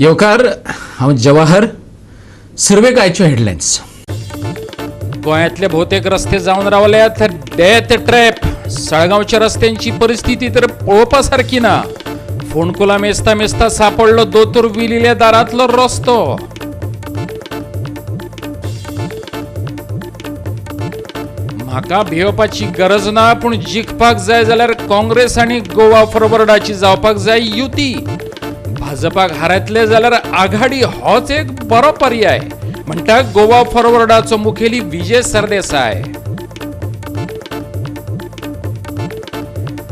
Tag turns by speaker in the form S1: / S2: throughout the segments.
S1: येवकार हांव जवाहर सर्वे कायच्यो हेडलायन्स।
S2: गोंयांतले भोवतेक रस्ते जावन रावल्यात डेथ ट्रॅप। साळगांवच्या रस्त्यांची परिस्थिती तर पळोवपा सारकी ना। फोंडकुला मेस्ता मेस्ता सापडलो दोतोर विलिल्ल्या दारांतलो रस्तो। म्हाका भिवपाची गरज ना, पूण जिखपाक जाय जाल्यार काँग्रेस आनी गोवा फॉरवर्डाची जावपाक जाय युती। भाजपाक हारयतले जाल्यार आघाडी होच एक बरो पर्याय, म्हणटा गोवा फॉरवर्डाचो मुखेली विजय सरदेसाय।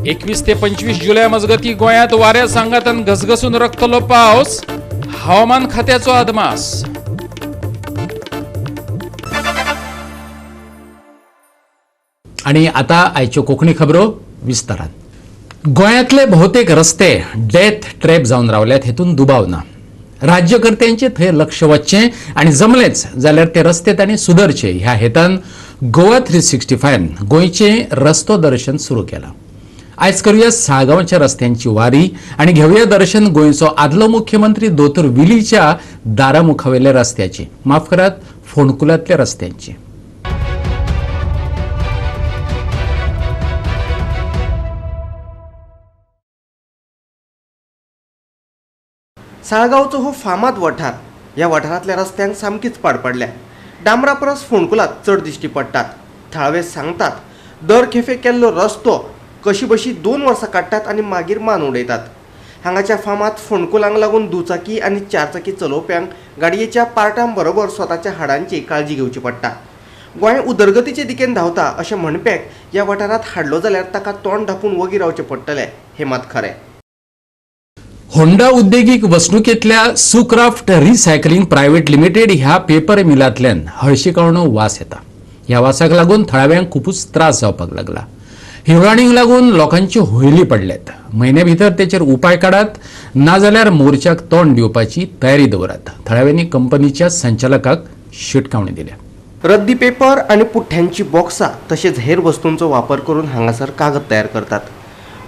S2: 21 ते 25 जुलय मजगती गोंयांत वाऱ्या सांगातान घसघसून रगतलो पावस। हवामान खात्याचो अदमास।
S1: आणि आता आयच्यो कोंकणी खबरो विस्तारान। गोंयांतले भोवतेक रस्ते डेथ ट्रॅप जावन रावल्यात, हेतून दुबाव ना। राज्यकर्त्यांचे थंय लक्ष वचचें आनी जमलेंच जाल्यार ते रस्ते तांणी सुदरचे ह्या हेतान गोवा 365 गोंयचें रस्तो दर्शन सुरू केलां। आयज करूया साळगांवच्या रस्त्यांची वारी आनी घेवया दर्शन गोंयचो आदलो मुख्यमंत्री दोतोर विलीच्या दारा मुखावेल्या रस्त्याची, माफ करात, फोंडकुलांतल्या रस्त्यांची।
S3: साळगांवचो हो फामाद वाठार ह्या वाठारांतल्या रस्त्यांक सामकीच पाड पडल्या। डांबरा परस फोंडकुलात चड दिश्टी पडटात। थळावे सांगतात दर खेपे केल्लो रस्तो कशी बशी 2 वर्सां काडटात आनी मागीर मान उडयतात। हांगाच्या फामाद फोंडकुलांक लागून दुचाकी आनी चारचाकी चलोवप्यांक गाडयेच्या पार्टां बरोबर स्वताच्या हाडांची काळजी घेवची पडटा। गोंय उदरगतीचे दिकेन धांवता अशें म्हणप्याक ह्या वाठारांत हाडलो जाल्यार ताका तोंड धांपून वगी रावचें पडटलें, हें मात खरें।
S1: होंडा उद्देगीक वसणुकेंतल्या सुक्राफ्ट रिसायकलिंग प्रायव्हेट लिमिटेड ह्या पेपर मिलांतल्यान हळशिकावणो वास येता। ह्या वासाक लागून थळाव्यांक खूबच त्रास जावपाक लागला। हिवळाणीक लागून लोकांच्यो हुयली पडल्यात। म्हयन्या भितर तेचेर उपाय काडात, नाजाल्यार मोर्चाक तोंड दिवपाची तयारी दवरात। थळाव्यांनी कंपनीच्या संचालकाक शिटकावणी दिल्या।
S3: रद्दी पेपर आनी पुठ्ठ्यांची बॉक्सां तशेंच हेर वस्तूंचो वापर करून हांगासर कागद तयार करतात।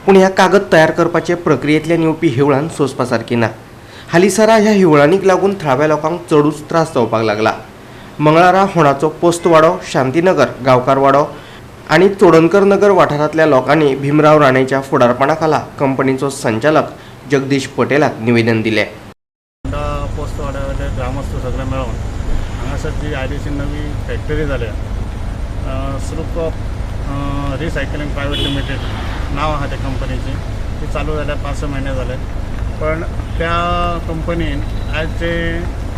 S3: पूण ह्या कागद तयार करपाचे प्रक्रियेंतल्यान येवपी हिवळान सोंसपा सारकी ना। हालींसरा ह्या हिवळाणीक लागून थळाव्या लोकांक चडूच त्रास जावपाक लागला। मंगळारा होणाचो पोस्त वाडो, शांतीनगर, गांवकार वाडो आनी चोडणकर नगर वाठारांतल्या लोकांनी भीमराव राणेच्या फुडारपणा खाला कंपनीचो संचालक जगदीश पटेलाक निवेदन दिलें।
S4: पोस्ट वाड्यावयले ग्रामस्थ सगळे मेळून हांगासर जी IDC नवी फॅक्टरी जाल्या, सुरुप रिसायकलिंग प्रायव्हेट लिमिटेड नाव आहा त्या कंपनीची, ती चालू जाल्या 5-6 महिने जाले। पण त्या कंपनीन आयज जे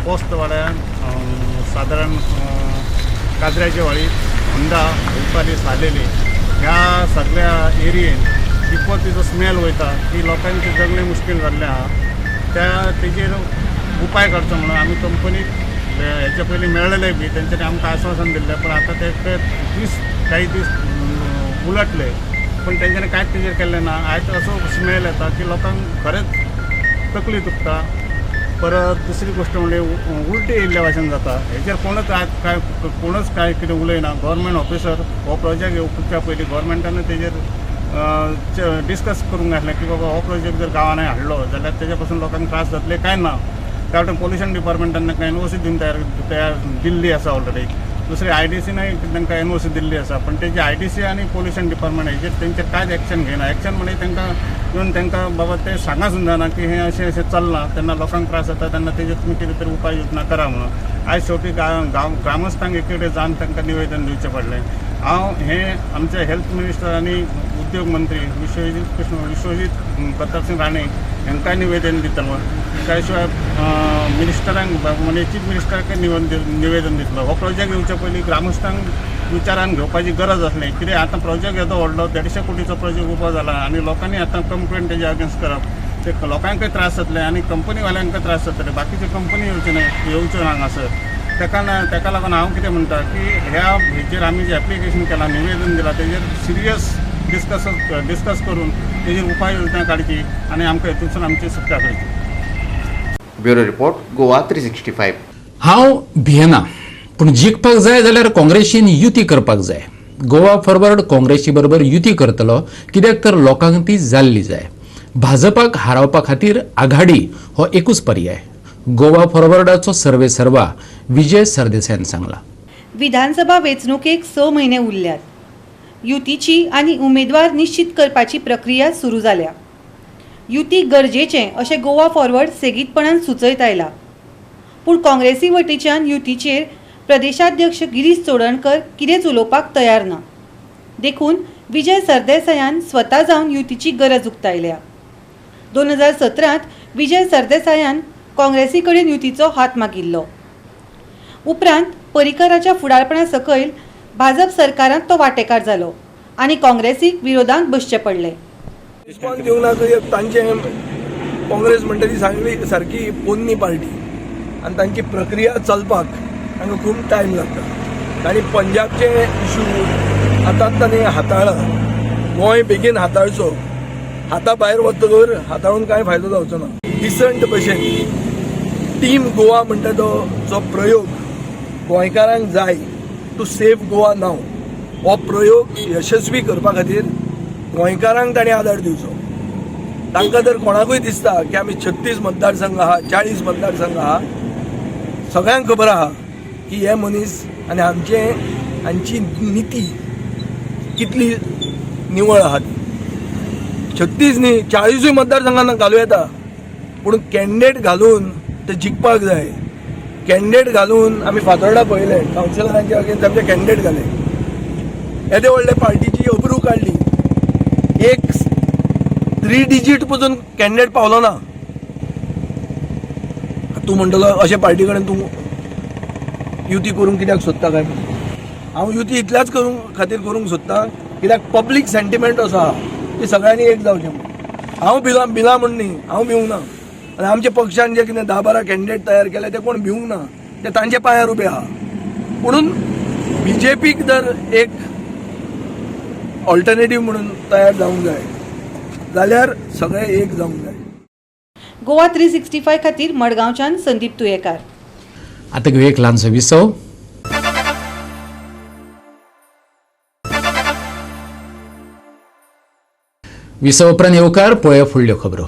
S4: पोस्ट वाड्यान सादारण काजऱ्याची वाडी, होंडा, रुपाली, सालेली ह्या सगळ्या एरियेन इतको तिचो स्मेल वयता की लोकांची जगणें मुश्कील जाल्लें आहा। तेजेर उपाय करचो म्हणून आमी कंपनीक हेचे पयलीं मेळ्ळेले बी, तेंच्यांनी आमकां आश्वासन दिल्लें, पण आतां ते काही दीस उलटले, पण तेंच्यांनी कांयच तेजेर केल्लें ना। आयज असो स्मेल येता की लोकांक खरेंच तकली दुखता। परत दुसरी गोष्ट म्हणजे उलटी येयल्ल्या भाशेन जाता। हेचेर कोणूच काय कितें उलयना। गव्हर्मेंट ऑफिसर हो प्रोजेक्ट येवच्या पयलीं गव्हर्मेंटान तेजेर डिस्कस करूंक जाय आसलें की बाबा हो प्रोजेक्ट जर गांवांनी हाडलो जाल्यार तेजे पासून लोकांक त्रास जातले काय ना। त्या वाटेन पोल्युशन डिपार्टमेंटान तांकां NOC दिवन तयार दिल्ली आसा ऑलरेडी। दुसरी IDCनय तांकां NOC दिल्ली आसा, पण तेजे IDC आनी पोल्युशन डिपार्टमेंट हेचेर तेंचेर कांयच एक्शन घेयना। एक्शन म्हणजे तांकां येवन तांकां बाबा ते सांगा सुद्दां ना की हें अशें चलना, तेन्ना लोकांक त्रास जाता तेन्ना तेजेर तुमी कितें तरी उपाय योजना करा म्हणून। आयज शेवटी ग्रामस्थांक एक कडेन जावन तांकां निवेदन दिवचें पडलें। हांव हें आमचे हेल्थ मिनिस्टर आनी उद्योग मंत्री विश्वजीत प्रताप सिंग राणे हांकां निवेदन दितलो। त्या शिवाय मिनिस्टरांक म्हणजे चीफ मिनिस्टराक निवेदन दितलो। हो प्रोजेक्ट येवचे पयलीं ग्रामस्थांक विचारान घेवपाची गरज आसली, कित्याक आतां प्रोजेक्ट येदो व्हडलो 150 कोटीचो प्रोजेक्ट उबो जाला आनी लोकांनी आतां कंप्लेंट तेजे अगेन्स्ट करप, ते लोकांकय त्रास जातले आनी कंपनीवाल्यांकय त्रास जातले। बाकीचे कंपनी येवच्यो ना हांगासर। ताका लागून हांव कितें म्हणटा की हेचेर आमी जे एप्लिकेशन केलां, निवेदन दिलां, तेजेर सिरियस डिस्कस करून तेजेर उपाय योजना काडची आनी आमकां हेतूंतसून आमची सुटका करची।
S3: Bureau report, Goa 365।
S1: हांव भियेना, पूण जिखपाक जाय जाल्यार काँग्रेसीन युती करपाक जाय। गोवा फॉरवर्ड काँग्रेसी बरोबर युती करतलो, कित्याक तर लोकांक ती जाल्ली जाय। भाजपाक हारावपा खातीर आघाडी हो एकूच पर्याय। गोवा फॉरवर्डाचो सर्वे सर्वा विजय सरदेसायान सांगला.
S5: विधानसभा वेंचणुकेक 6 म्हयने उरल्यात. युतीची आनी उमेदवार निश्चित करपाची प्रक्रिया सुरू जाल्या. युती गरजेचें अशें गोवा फॉरवर्ड सेगीतपणान सुचयत आयला. पूण काँग्रेसी वटेच्यान युतीचेर प्रदेशाध्यक्ष गिरीश चोडणकर कितेंच उलोवपाक तयार ना. देखून विजय सरदेसायान स्वता जावन युतीची गरज उक्तायल्या. 2017त विजय सरदेसायान काँग्रेसी कडेन युतीचो हात मागिल्लो. उपरांत पर्रीकराच्या फुडारपणा सकयल भाजप सरकारांत तो वांटेकार जालो आनी काँग्रेसीक विरोधांत बसचें पडलें.
S6: रिस्पॉन्स दिवंक ना तांचे काँग्रेस म्हणटा ती सांगली सारकी पोन्नी पार्टी आनी तांची प्रक्रिया चलपाक तांकां खूब टायम लागता. तांणी पंजाबचे इशू आतां तांणी हाताळ्ळा. गोंय बेगीन हाताळचो. हाता भायर वतकर हाताळून कांय फायदो जावचो ना. डिसंट भशेन टीम गोवा म्हणटा तो जो प्रयोग गोंयकारांक जाय टू सेव गोवा नाव, हो प्रयोग यशस्वी करपा खातीर गोंयकारांक ताणें आदार दिवचो. तांकां जर कोणाकूय दिसता की आमी 36 मतदारसंघ आहा, 40 मतदारसंघ आहा, सगळ्यांक खबर आहा की हे मनीस आनी हांची निती कितली निवळ आहा. 36 न्ही 40 मतदारसंघांना घालूं येता, पूण कॅन्डिडेट घालून ते जिखपाक जाय. कॅन्डिडेट घालून आमी फातोर्डा पळयले, कावन्सिलरांचे अगेन्स्ट आमचे कॅन्डिडेट घाले. येदे व्हडले पार्टीची अब्रू काडली. एक 3 डिजीट पसून कॅन्डिडेट पावलो ना. तूं म्हणटलो अशे पार्टी कडेन तूं युती करूंक कित्याक सोदता काय? हांव युती इतल्याच खातीर करूंक सोदता कित्याक पब्लीक सेंटिमेंट असो आहा की सगळ्यांनी एक जावचें. हांव भिला म्हण न्ही, हांव भिवूंक ना. आनी आमच्या पक्षान जे कितें 10-12 कॅन्डिडेट तयार केले ते कोण भिवूंक ना, ते तांचे पांयार उबे आहा. म्हणून BJPक जर एक ऑल्टरनेटीव म्हणून तयार जावंक जाय जाल्यार सगळे एक जावंक जाय.
S5: गोवा 365 खातीर मडगांवच्यान संदीप तुयेकार.
S1: आता घेऊ एक ल्हानसो विसव. विसव उपरांत येवकार पळया फुडल्यो खबरो.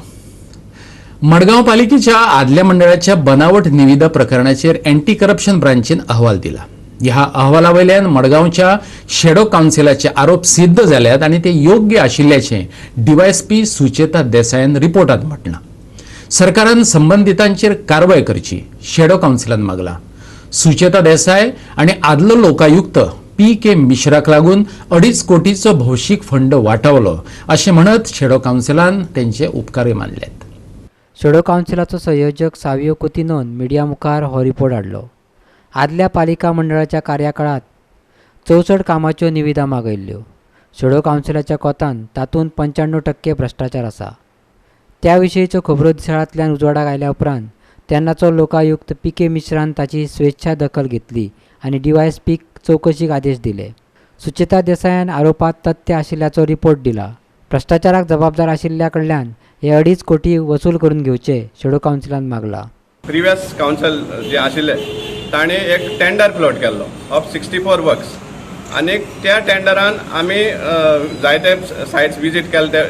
S1: मडगांव पालिकेच्या आदल्या मंडळाच्या बनावट निविदा प्रकरणाचेर अँटी करप्शन ब्रांचीन अहवाल दिला. ह्या अहवाला वयल्यान मडगांवच्या शेडो कावन्सिलाचे आरोप सिद्ध जाल्यात आनी ते योग्य आशिल्ल्याचें DYSP सुचेता देसायान रिपोर्टांत म्हटलां. सरकारान संबंधितांचेर कारवाय करची शेडो कावन्सिलान मागला. सुचेता देसाय आनी आदलो लोकायुक्त PK मिश्राक लागून 2.5 कोटीचो भौशीक फंड वाटावलो अशें म्हणत शेडो कावन्सिलान तेंचे उपकारय मानल्यात.
S7: शेडो कावन्सिलाचो संयोजक सावियो कुतिनोन मिडिया मुखार हो रिपोर्ट हाडलो. आदल्या पालिका मंडळाच्या कार्यकाळात 64 कामाच्यो निविदा मागयल्ल्यो. शेडो कावन्सिलाच्या कोतान तातूंत 95% भ्रश्टाचार आसा. त्या विशयीच्यो खबरो दिसाळ्यांतल्यान उजवाडाक आयल्या उपरांत तेन्नाचो लोकायुक्त PK मिश्रान ताची स्वेच्छा दखल घेतली आनी DYSPक चवकशीक आदेश दिले. सुचेता देसायान आरोपांत तथ्य आशिल्ल्याचो रिपोर्ट दिला. भ्रश्टाचाराक जबाबदार आशिल्ल्या कडल्यान हे 2.5 कोटी वसूल करून घेवचे शेडो कावन्सिलान मागला.
S8: प्रिवियस कावन्सिल जे आशिल्ले ताणें एक टेंडर फ्लोट केल्लो ऑफ 64 वर्क्स आनी त्या टेंडरान आमी जायते सायट्स विजीट केले.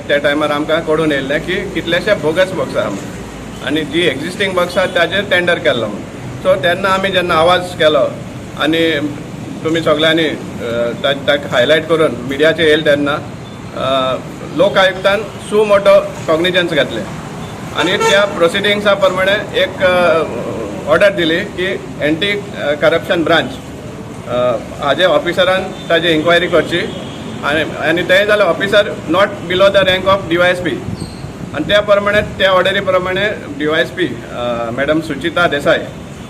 S8: त्या टायमार आमकां कळून येयल्लें की कितलेशे बोगस वर्क्स आहा आनी जी एक्झिस्टींग वर्क्स आहा ताजेर टेंडर केल्लो. सो तेन्ना आमी जेन्ना आवाज केलो आनी तुमी सगळ्यांनी ताका हायलायट करून मिडियाचेर येयले तेन्ना लोकायुक्तान सू मोटो कॉग्निजन्स घेतले आनी त्या प्रोसिडिंग्सा प्रमाणे एक ऑर्डर दिली की एंटी करप्शन ब्रांच हाजे ऑफिसरान ताजी इन्क्वायरी करची आनी ते जाल्यार officer not below the rank of DYSP. आनी त्या प्रमाणे त्या ऑर्डरी प्रमाणे DYSP मॅडम सुचिता देसाय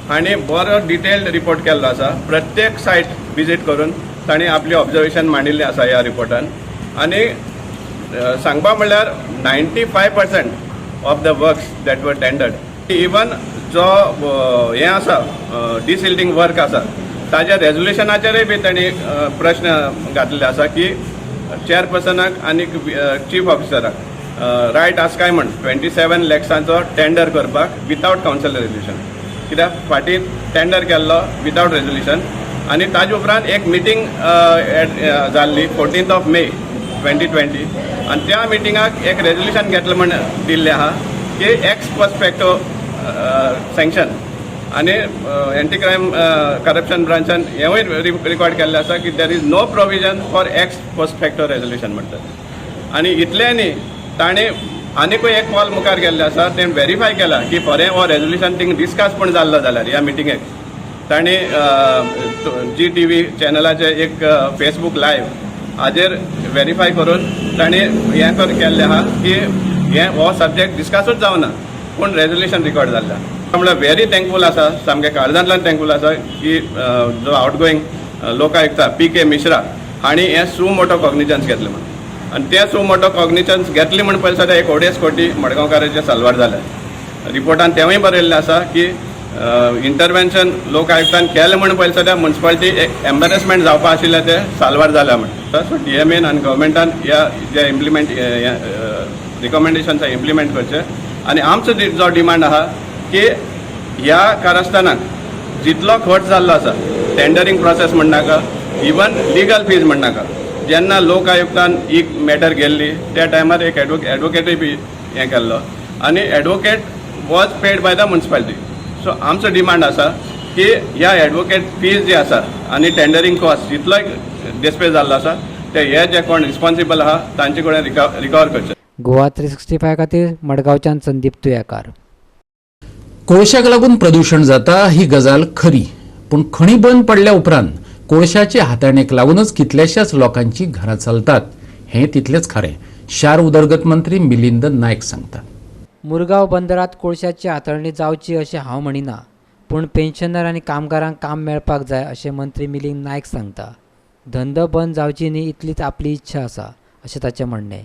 S8: हांणी बरो डिटेल्ड रिपोर्ट केल्लो आसा. प्रत्येक सायट विजीट करून तांणी आपली ऑब्जर्वेशन मांडिल्लें आसा ह्या रिपोर्टान. आनी सांगपा म्हणल्यार 95% ऑफ द वर्क्स दॅट वर टेंडर्ड. इवन जो हें आसा डिसिल्टिंग वर्क आसा ताज्या रेजोल्युशनाचेरय बी तांणी प्रश्न घातलेले आसा की चेअरपर्सनाक आनी चीफ ऑफिसराक रायट आसा काय म्हण 27 लॅक्सांचो टेंडर करपाक विथआउट कावन्सिल रेजोल्युशन. कित्याक फाटीं टेंडर केल्लो विथआउट रेजोल्युशन आनी ताजे उपरांत एक मिटींग जाल्ली 14 मे 2020 आनी त्या मिटिंगाक एक रेजोल्युशन घेतलें म्हण दिल्लें आहा की एक्स पर्स्पेक्टो सँक्शन आनी एंटी क्रायम करप्शन ब्रांचान हेंवूय रिकॉर्ड केल्लें आसा की there is no provision for ex post facto resolution म्हणटात. आनी इतलें न्ही, ताणें आनीकूय एक कॉल मुखार गेल्लें आसा, तेणें व्हेरीफाय केला की खरें हो रेजोल्युशन थिंग डिस्कस पण जाल्लो जाल्यार ह्या मिटिंगेक ताणें GTV चॅनलाचे एक फेसबूक लायव्ह हाजेर व्हेरीफाय करून ताणें हें केल्लें आहा की हो सब्जेक्ट डिस्कसूच जावना पूण रेजोल्युशन रिकॉर्ड जाल्लें. म्हळ्यार व्हेरी थँकफूल आसा, सामकें काळजांतल्यान थँकफूल आसा की जो आवटगोईंग लोकायुक्त PK मिश्रा हांणी हें सू मोटो कॉग्निजन्स घेतलें म्हणून. आनी तें सू मोटो कॉग्निजन्स घेतली म्हणून पळय सद्या 1 कोटी मडगांवकारांचे साल्वार जाले. रिपोर्टान तेवूय बरयल्लें आसा की इंटरवेन्शन लोक आयुक्तान केलें म्हणून पळय सद्या म्युन्सिपालिटी एम्बेरेसमेंट जावपा आशिल्लें तें साल्वार जाल्या म्हणून. सो DMAन आनी गव्हर्मेंटान ह्या जे इम्प्लिमेंट रिकमेंडेशन्स इम्प्लिमेंट करचे. आनी आमचो जो डिमांड आहा की ह्या कारस्थानाक जितलो खर्च जाल्लो आसा, टेंडरींग प्रोसेस म्हणनाका, इवन लिगल फीज म्हणनाका, जेन्ना लोक आयुक्तान ही मॅटर गेल्ली त्या टायमार एक एडवोकेटूय बी हें केल्लो आनी advocate was paid by the municipality. So आमचो डिमांड आसा की ह्या एडवोकेट फीज जी आसा आनी टेंडरींग कॉस्ट जितलोय डिस्पे जाल्लो आसा ते हे जे कोण रिस्पॉन्सिबल आहा तांचे कडेन रिकवर करचे.
S7: गोवा 365 खातीर मडगांवच्यान संदीप तुयेकार.
S1: कोळशाक लागून प्रदूषण जाता ही गजाल खरी, पूण खणी बंद पडल्या उपरांत कोळशाचे हाताळणेक लागूनच कितल्याशाच लोकांची घरां चलतात हें तितलेंच खरें, शार उदरगत मंत्री मिलिंद नायक सांगतात.
S7: मुरगांव बंदरात कोळशाची हाताळणी जावची अशें हांव म्हणिना, पूण पेन्शनर आनी कामगारांक काम मेळपाक जाय अशें मंत्री मिलिंद नायक सांगता. धंदो बंद जावची न्ही इतलीच आपली इच्छा आसा अशें ताचें म्हणणें.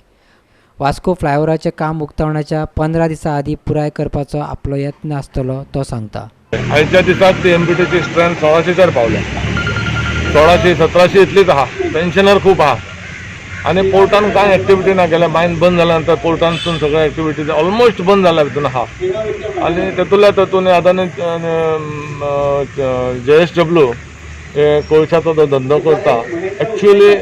S7: वास्को फ्लायओव्हराचें काम उक्तावणाच्या 15 दिसां आदीं पुराय करपाचो आपलो यत्न आसतलो तो सांगता.
S9: आयच्या दिसाक ती MPTची स्ट्रेंथ 1600 पावल्या. 1600-1700 इतलीच आहा. पेन्शनर खूब आहा आनी पोर्टान कांय एक्टिविटी ना केल्या. मायन बंद जाल्या नंतर पोर्टानसून सगळ्यो एक्टिविटी ऑलमोस्ट बंद जाल्या भितून आहा. आनी तातूंत अदानी JSW कोळशाचो जो धंदो करता एक्चुअली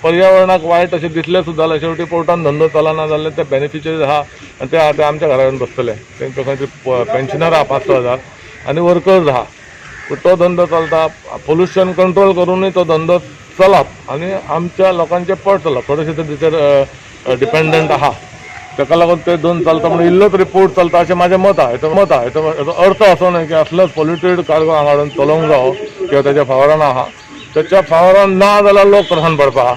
S9: पर्यावरणाक वायट अशें दिसलें सुद्दां जाल्यार शेवटी पोर्टान धंदो चलना जाल्यार ते बेनिफिशरीज आहा आनी ते आमच्या घरा येवन बसतले. तांकां खंय तरी पेन्शनर आहा 5,000 आनी वर्कर्स आहा. तो धंदो चलता. पोल्युशन कंट्रोल करूनय तो धंदो चलप आनी आमच्या लोकांचे पट चलप. थोडेशे तेचेर डिपेंडंट आहा. ताका लागून ते दोन चलता म्हणून इल्लो तरी पोर्ट चलता अशें म्हजें मत आहा. हेचो अर्थ असो न्हय की असलोच पोल्युटेड कार्गो हांगा हाडून चलोवंक जावो किंवा तेच्या फावरान आहा. त्याच्या फावरान ना जाल्यार लोक त्रासान पडपा.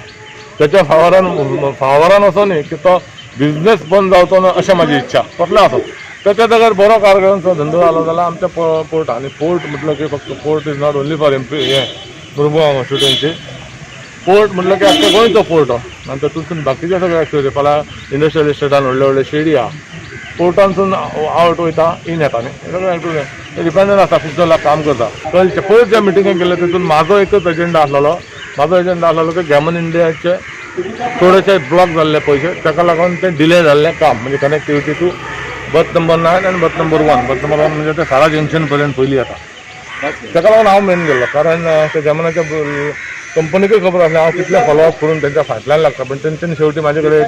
S9: त्याच्या फावरान असो न्ही की तो बिझनेस बंद जावचो ना अशें म्हाजी इच्छा. कसलें आसो त्याच्या जाग्यार बरो कार्गोंचो धंदो जालो जाल्यार आमच्या पोर्ट आनी पोर्ट म्हटलं की फक्त port is not only for Mormugao स्टुडंटची. पोर्ट म्हटलं की आख्या गोंयचो पोर्ट आनी तातूंतसून बाकीचे सगळे एक्टिविटी फाल्यां इंडस्ट्रियल इस्टेटान व्हडले व्हडले शेडी आहा. पोर्टानसून आवट वयता इन येता न्ही. हे सगळे एक्टिविटी डिपेंडंट आसा. खूब लाख काम करता. पयर ज्या मिटिंगेक गेले तातूंत म्हाजो एकच एजेंडा आसलेलो. की गॅमन इंडियाचे थोडेशे ब्लॉक जाल्ले पयशे ताका लागून ते डिले जाल्लें काम म्हणजे कनेक्टिविटी टू बर्थ नंबर 9 आनी बर्थ नंबर 1. बर्थ नंबर 1 म्हणजे ते सारा जंक्शन पर्यंत पयलीं येता. ताका लागून हांव मेन गेलो कारण ते गॅमनाच्या कंपनीकूय खबर आसलें हांव कितले फॉलोअप करून त्यांच्या फाटल्यान लागता. पण तेंच्यांनी शेवटी म्हाजे कडेन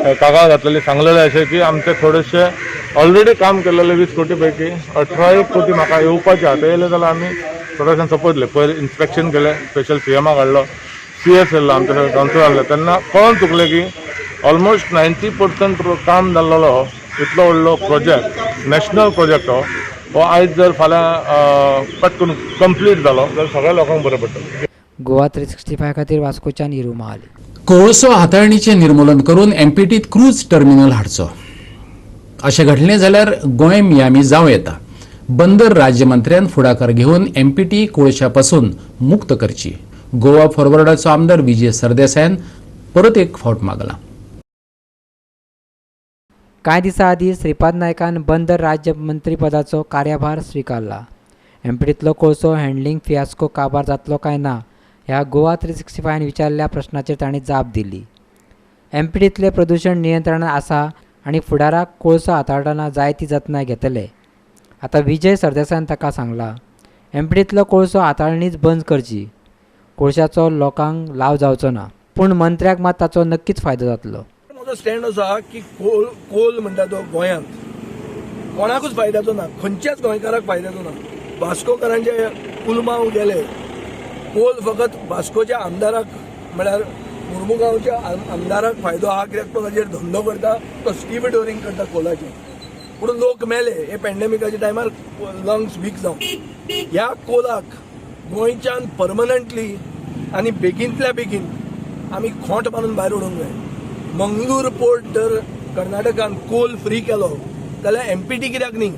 S9: एक कागाळ घातलेली सांगलेलें अशें की आमचे थोडेशे ऑलरेडी काम केलेले 20 कोटी पैकी 18 कोटी म्हाका येवपाचे आहा. ते येयले जाल्यार आमी थोडेशें सपोजले. पयर इन्स्पेक्शन केलें, स्पेशल CMAक हाडलो, CS येयल्लो, आमचे सगळे कावन्सिलर हाडले. तेन्ना कळोन चुकलें की ऑलमोस्ट 90% काम जाल्लो इतलो व्हडलो प्रोजेक्ट, नॅशनल प्रोजेक्ट हो आयज जर फाल्यां पटकन कंप्लीट जालो जाल्यार सगळ्या लोकांक बरें पडटलें.
S7: गोवा 365 खातीर वास्कोच्यान हिरू महाल.
S1: कोळसो हाताळणीचें निर्मूलन करून MPTत क्रूज टर्मिनल हाडचो अशें घडलें जाल्यार गोंय मियामी जावं येता. बंदर राज्यमंत्र्यान फुडाकार घेवन MPT कोळशा पासून मुक्त करची. गोवा फॉरवर्डाचो आमदार विजय सरदेसायान परत एक फावट मागला.
S7: कांय दिसां आदीं श्रीपाद नायकान बंदर राज्य मंत्रीपदाचो कार्यभार स्विकारला. MPTंतलो कोळसो हँडलिंग फियास्को काबार जातलो काय ना ह्या गोवा 365 विचारलेल्या प्रस्नाचेर तांणी जाप दिली. MPTंतलें प्रदूशण नियंत्रणांत आसा आनी फुडाराक कोळसो हाताळटना जायती जतनाय घेतले. आतां विजय सरदेसायान ताका सांगला MPTंतलो कोळसो हाताळणीच बंद करची. कोळशाचो लोकांक लाव जावचो ना. पूण मंत्र्याक मात ताचो नक्कीच फायदो जातलो.
S6: म्हजो स्टँड असो आहा की कोल म्हणटा तो गोंयांत कोणाकूच फायद्याचो ना, खंयच्याच गोंयकाराक फायद्याचो ना. वास्कोकारांचे कुलमांव गेले, कोल फकत वास्कोच्या आमदाराक म्हळ्यार मुर्मुगांवच्या आमदाराक फायदो आहा, कित्याक तो ताजेर धंदो करता, तो स्टीवडोरींग करता कोलाचें. पूण लोक मेले हे पॅन्डेमिकाच्या टायमार लंग्स वीक जावन. ह्या कोलाक गोंयच्यान परमनंटली आनी बेगींतल्या बेगीन आमी खोंट मारून भायर उडोवंक जाय. मंगळूर पोर्ट जर कर्नाटकान कोल फ्री केलो जाल्यार एमपीटी कित्याक न्ही.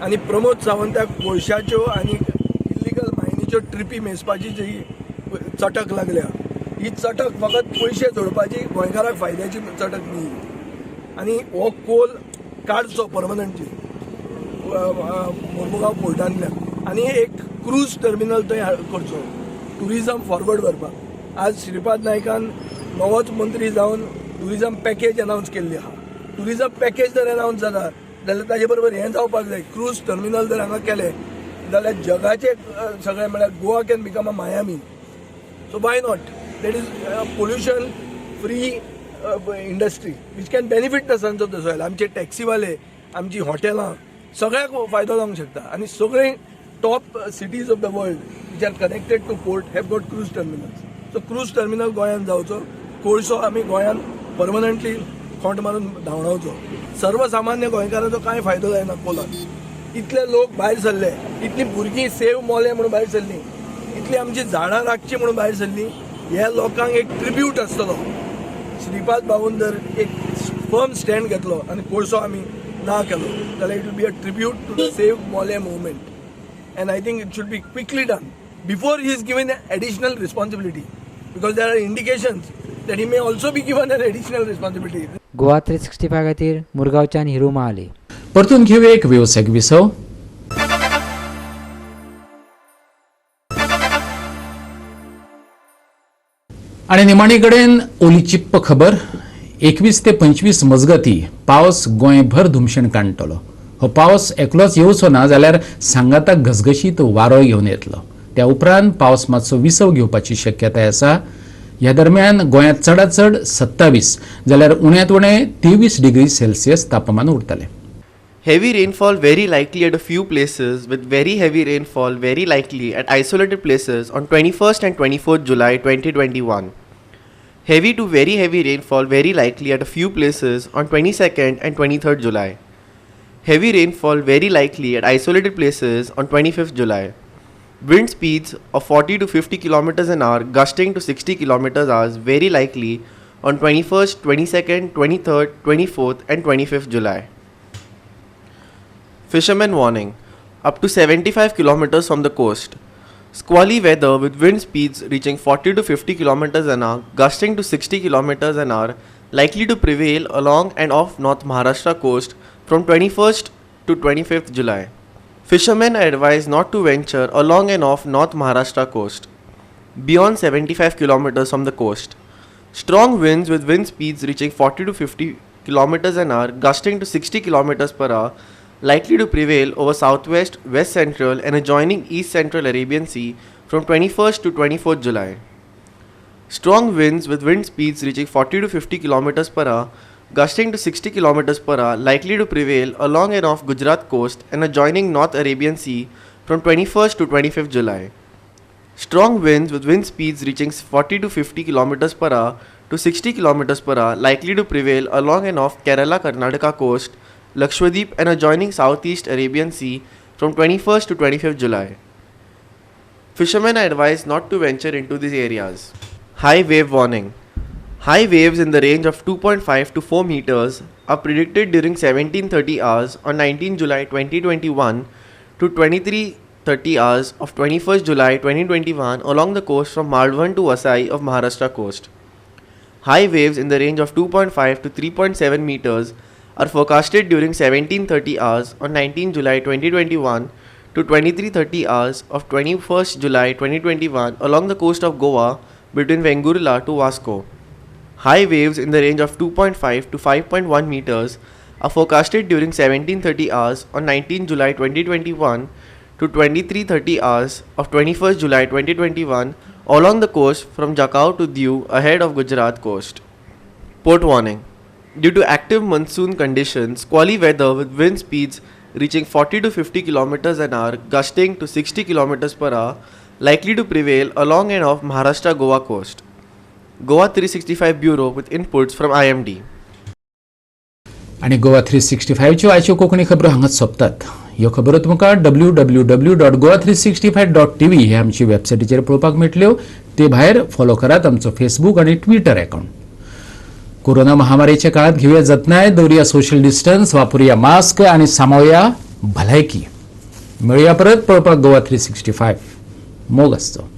S6: आनी प्रमोद सावंताक कोळशाच्यो आनी इल्लिगल मायनीच्यो ट्रिपी मेजपाची जी चटक लागल्या, ही चटक फकत पयशे जोडपाची, गोंयकाराक फायद्याची चटक न्ही. आनी हो कोल काडचो परमनंटली मुर्मुगांव पोर्टांतल्यान आनी एक क्रूज टर्मिनल थंय करचो, ट्युरिजम फॉरवर्ड करपाक. आज श्रीपाद नायकान नवोच मंत्री जावन ट्युरिजम पॅकेज अनावन्स केल्ली आहा. ट्युरिजम पॅकेज जर अनावन्स जाता जाल्यार ताजे बरोबर हें जावपाक जाय. क्रूज टर्मिनल जर हांगा केलें जाल्यार जगाचे सगळें म्हळ्यार Goa can become a Miami. So why not? That is pollution free industry which can benefit the sons of the soil. आमचे टॅक्सीवाले, आमची हॉटेलां, सगळ्याक फायदो जावंक शकता. आनी सगळे top cities of the world which are connected two port have got cruise terminals. So cruise terminal गोंयांत जावचो. कोळसो आमी गोंयांत परमनंटली खोंट मारून धांवडावचो. सर्वसामान्य गोंयकाराचो कांय फायदो जायना कोलाक. इतले लोक भायर सरले, इतलीं भुरगीं सेव मोले म्हणून भायर सरलीं, इतलीं आमची झाडां राखची म्हणून भायर सरलीं. ह्या लोकांक एक ट्रिब्यूट आसतलो. श्रीपाद बाबून जर एक फर्म स्टँड घेतलो आनी कोळसो आमी ना केलो जाल्यार it will be a tribute to the save Mollem movement. And I think it should be quickly done before he is given additional responsibility, because there are indications that he may also be given an additional responsibility.
S7: Goa 365 खातीर मुरगांवच्यान हिरू महाले.
S1: परतून घेऊया एक व्यावसायिक विसव. आणि निमाणे कडेन ओली चिप्प खबर. 21 ते 25 मजगती पावस गोंयभर धुमशण काडटलो. हो पावस एकलोच येवचो ना जाल्यार सांगाताक घसघशीत वारो घेवन येतलो. त्या उपरांत पावस मातसो विसव घेवपाची शक्यताय आसा. ह्या दरम्यान गोंयांत चडांत चड 27 जाल्यार उण्यांत उणें 23 डिग्री सेल्सियस तापमान उरतलें.
S3: Heavy rainfall very likely at a few places, with very heavy rainfall very likely at isolated places on 21st and 24th July 2021. Heavy to very heavy rainfall very likely at a few places on 22nd and 23rd July. Heavy rainfall very likely at isolated places on 25th July. Wind speeds of 40 to 50 km an hour gusting to 60 km hours very likely on 21st, 22nd, 23rd, 24th and 25th July. Fishermen warning. Up to 75 km from the coast. Squally weather with wind speeds reaching 40 to 50 km an hour gusting to 60 km an hour likely to prevail along and off North Maharashtra coast from 21st to 25th July. Fishermen are advised not to venture along and off North Maharashtra coast beyond 75 km from the coast. Strong winds with wind speeds reaching 40 to 50 km an hour gusting to 60 km per hour likely to prevail over southwest, west central and adjoining east central Arabian Sea from 21st to 24th July. Strong winds with wind speeds reaching 40 to 50 km per hour gusting to 60 km per hour likely to prevail along and off Gujarat coast and adjoining North Arabian Sea from 21st to 25th July. Strong winds with wind speeds reaching 40 to 50 km per hour to 60 km per hour likely to prevail along and off Kerala Karnataka coast, Lakshadweep and adjoining Southeast Arabian Sea from 21st to 25th July. Fishermen are advised not to venture into these areas. High wave warning. High waves in the range of 2.5 to 4 meters are predicted during 17:30 hours on 19 July 2021 to 23:30 hours of 21st July 2021 along the coast from Malvan to Vasai of Maharashtra coast. High waves in the range of 2.5 to 3.7 meters are forecasted during 17:30 hours on 19 July 2021 to 23:30 hours of 21st July 2021 along the coast of Goa between Vengurla to Vasco. High waves in the range of 2.5 to 5.1 meters are forecasted during 17:30 hours on 19 July 2021 to 23:30 hours of 21st July 2021 along the coast from Jakhau to Diu ahead of Gujarat coast. Port warning. Due to active monsoon conditions, squally weather with wind speeds reaching 40 to 50 kilometers an hour, gusting to 60 kilometers per hour, likely to prevail along and off Maharashtra-Goa coast. Goa 365 Bureau with inputs from IMD.
S1: आणि गोवा 365च्यो आयच्यो कोंकणी खबरो हांगाच सोंपतात. ह्यो खबरो तुमकां www.goa365.tv हे आमची वेबसायटीचेर पळोवपाक मेळटल्यो. ते भायर फॉलो करात आमचो फेसबूक आणि ट्विटर अकाउंट. कोरोना महामारीच्या काळात घेवया जतनाय, दवरया सोशल डिस्टन्स, वापरूया मास्क आणि सांबाळुया भलायकी. मेळुया परत पळोवपाक गोवा 365. मोग आसचो.